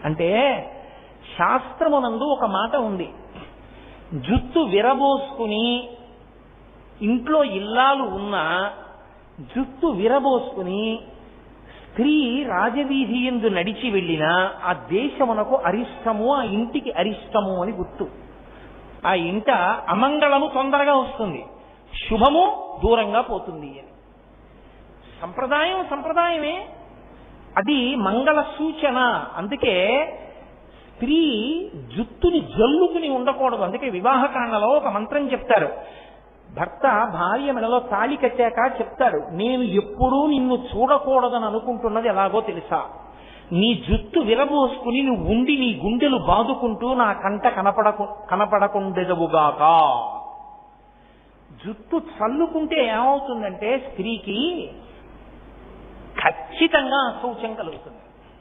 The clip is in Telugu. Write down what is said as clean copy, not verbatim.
అంటే శాస్త్రమునందు ఒక మాట ఉంది. జుత్తు విరబోసుకుని ఇంట్లో ఇల్లాలు ఉన్నా జుత్తు విరబోసుకుని స్త్రీ రాజవీధి యందు నడిచి వెళ్ళినా ఆ దేశమునకు అరిష్టము, ఆ ఇంటికి అరిష్టము అని గుర్తు. ఆ ఇంట అమంగళము తొందరగా వస్తుంది, శుభము దూరంగా పోతుంది అని. సంప్రదాయం సంప్రదాయమే, అది మంగళ సూచన. అందుకే స్త్రీ జుత్తుని జల్లుకుని ఉండకూడదు. అందుకే వివాహకాండలో ఒక మంత్రం చెప్తారు. భర్త భార్య మెడలో తాళి కట్టాక చెప్తాడు, నేను ఎప్పుడూ నిన్ను చూడకూడదని అనుకుంటున్నది ఎలాగో తెలుసా? నీ జుత్తు విరబోసుకుని నువ్వు ఉండి నీ గుండెలు బాదుకుంటూ నా కంట కనపడకుండెదవుగాక. జుత్తు చల్లుకుంటే ఏమవుతుందంటే స్త్రీకి ఖచ్చితంగా అశౌచం కలుగుతుంది.